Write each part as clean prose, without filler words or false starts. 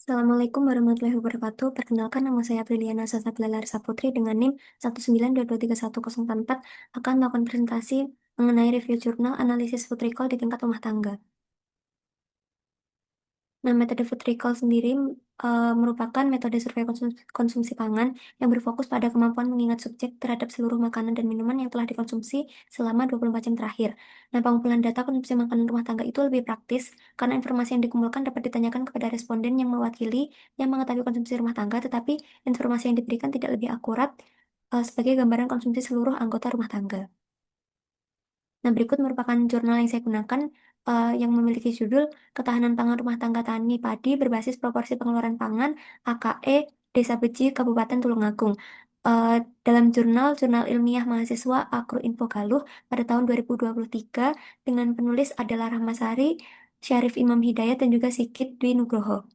Assalamualaikum warahmatullahi wabarakatuh. Perkenalkan, nama saya Apriliana Sasabila Larissa Putri dengan NIM 192231044 akan melakukan presentasi mengenai review jurnal analisis food recall di tingkat rumah tangga. Nah, metode food recall sendiri merupakan metode survei konsumsi pangan yang berfokus pada kemampuan mengingat subjek terhadap seluruh makanan dan minuman yang telah dikonsumsi selama 24 jam terakhir. Nah, pengumpulan data konsumsi makanan rumah tangga itu lebih praktis karena informasi yang dikumpulkan dapat ditanyakan kepada responden yang mewakili yang mengetahui konsumsi rumah tangga, tetapi informasi yang diberikan tidak lebih akurat sebagai gambaran konsumsi seluruh anggota rumah tangga. Nah, berikut merupakan jurnal yang saya gunakan yang memiliki judul Ketahanan Pangan Rumah Tangga Tani Padi Berbasis Proporsi Pengeluaran Pangan AKE Desa Beji Kabupaten Tulungagung. Eh, dalam jurnal ilmiah mahasiswa Agroinfo Galuh pada tahun 2023 dengan penulis adalah Rahmasari, Syarif Imam Hidayat, dan juga Sigit Dwi Nugroho.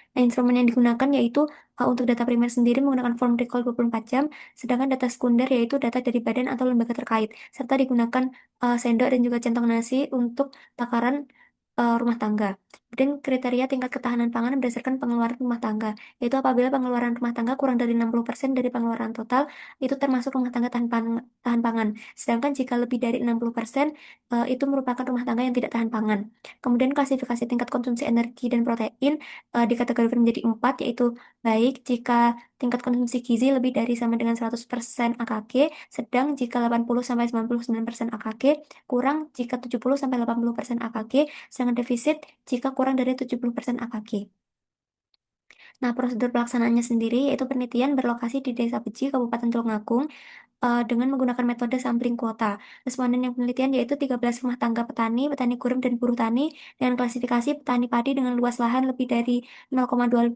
Nah, instrumen yang digunakan yaitu untuk data primer sendiri menggunakan form recall 24 jam, sedangkan data sekunder yaitu data dari badan atau lembaga terkait, serta digunakan sendok dan juga centong nasi untuk takaran rumah tangga. Kemudian kriteria tingkat ketahanan pangan berdasarkan pengeluaran rumah tangga, yaitu apabila pengeluaran rumah tangga kurang dari 60% dari pengeluaran total, itu termasuk rumah tangga tahan pangan. Sedangkan jika lebih dari 60%, itu merupakan rumah tangga yang tidak tahan pangan. Kemudian klasifikasi tingkat konsumsi energi dan protein dikategorikan menjadi 4, yaitu baik jika tingkat konsumsi gizi lebih dari sama dengan 100% AKG, sedang jika 80-99% AKG, kurang jika 70-80% AKG, sedangkan defisit jika kurang dari 70% AKG. Nah, prosedur pelaksanaannya sendiri yaitu penelitian berlokasi di Desa Beji, Kabupaten Tulungagung, dengan menggunakan metode sampling kuota. Responden yang penelitian yaitu 13 rumah tangga petani, petani gurem, dan buruh tani dengan klasifikasi petani padi dengan luas lahan lebih dari 0,25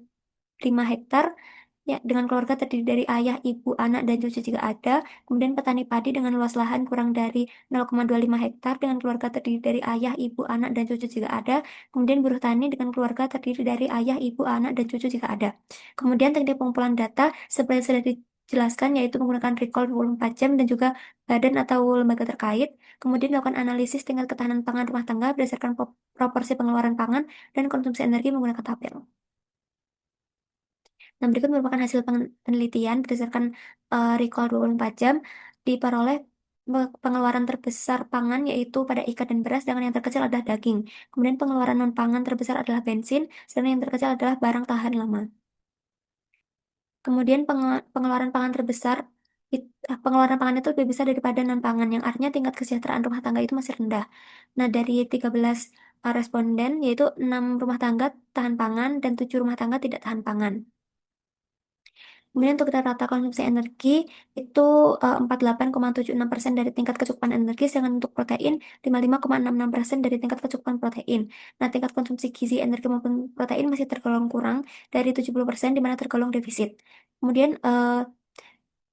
hektar, ya, dengan keluarga terdiri dari ayah, ibu, anak, dan cucu jika ada. Kemudian petani padi dengan luas lahan kurang dari 0,25 hektar dengan keluarga terdiri dari ayah, ibu, anak, dan cucu jika ada. Kemudian buruh tani dengan keluarga terdiri dari ayah, ibu, anak, dan cucu jika ada. Kemudian teknik pengumpulan data seperti sudah dijelaskan yaitu menggunakan recall 24 jam dan juga badan atau lembaga terkait. Kemudian melakukan analisis tingkat ketahanan pangan rumah tangga berdasarkan proporsi pengeluaran pangan dan konsumsi energi menggunakan tabel. Nah, berikut merupakan hasil penelitian berdasarkan recall 24 jam diperoleh pengeluaran terbesar pangan yaitu pada ikan dan beras, sedangkan yang terkecil adalah daging. Kemudian pengeluaran non-pangan terbesar adalah bensin, sedangkan yang terkecil adalah barang tahan lama. Kemudian pengeluaran pangan terbesar, pengeluaran pangan itu lebih besar daripada non-pangan, yang artinya tingkat kesejahteraan rumah tangga itu masih rendah. Nah, dari 13 responden, yaitu 6 rumah tangga tahan pangan dan 7 rumah tangga tidak tahan pangan. Kemudian untuk rata konsumsi energi itu 48,76% dari tingkat kecukupan energi, sedangkan untuk protein 55,66% dari tingkat kecukupan protein. Nah, tingkat konsumsi gizi, energi maupun protein masih tergolong kurang dari 70%, di mana tergolong defisit. Kemudian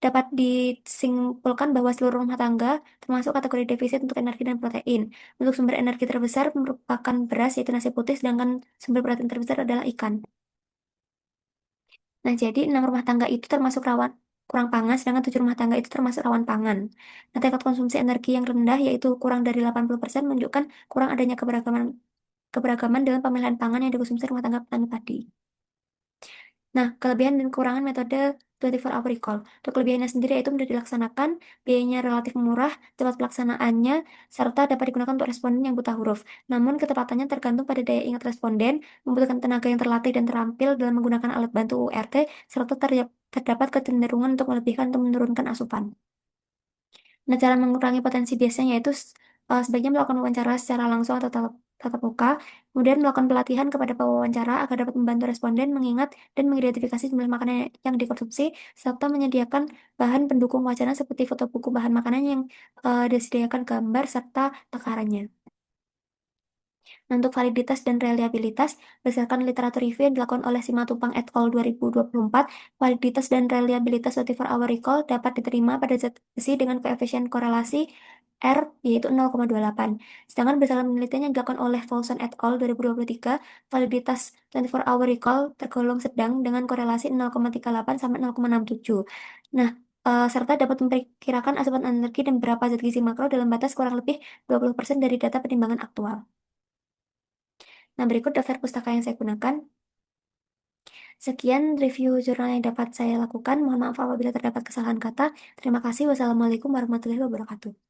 dapat disimpulkan bahwa seluruh rumah tangga termasuk kategori defisit untuk energi dan protein. Untuk sumber energi terbesar merupakan beras, yaitu nasi putih, sedangkan sumber protein terbesar adalah ikan. Nah, jadi 6 rumah tangga itu termasuk rawan kurang pangan, sedangkan 7 rumah tangga itu termasuk rawan pangan. Nah, tingkat konsumsi energi yang rendah, yaitu kurang dari 80%, menunjukkan kurang adanya keberagaman dalam pemilihan pangan yang dikonsumsi rumah tangga petani padi. Nah, kelebihan dan kekurangan metode 24 hour recall. Untuk kelebihannya sendiri yaitu mudah dilaksanakan, biayanya relatif murah, cepat pelaksanaannya, serta dapat digunakan untuk responden yang buta huruf. Namun, ketepatannya tergantung pada daya ingat responden, membutuhkan tenaga yang terlatih dan terampil dalam menggunakan alat bantu URT, serta terdapat kecenderungan untuk melebihkan atau menurunkan asupan. Nah, cara mengurangi potensi biasanya yaitu sebaiknya melakukan wawancara secara langsung atau tatap muka, kemudian melakukan pelatihan kepada pewawancara agar dapat membantu responden mengingat dan mengidentifikasi jumlah makanan yang dikonsumsi, serta menyediakan bahan pendukung wacana seperti foto buku bahan makanan yang disediakan gambar serta takarannya. Nah, untuk validitas dan reliabilitas, berdasarkan literatur review yang dilakukan oleh Simatupang et al. 2024, validitas dan reliabilitas 24-hour recall dapat diterima pada zat besi dengan koefisien korelasi R yaitu 0,28. Sedangkan berdasarkan penelitian yang dilakukan oleh Folsom et al. 2023, validitas 24-hour recall tergolong sedang dengan korelasi 0,38 sampai 0,67. Nah, serta dapat memperkirakan asupan energi dan beberapa zat gizi makro dalam batas kurang lebih 20% dari data penimbangan aktual. Nah, berikut daftar pustaka yang saya gunakan. Sekian review jurnal yang dapat saya lakukan. Mohon maaf apabila terdapat kesalahan kata. Terima kasih. Wassalamualaikum warahmatullahi wabarakatuh.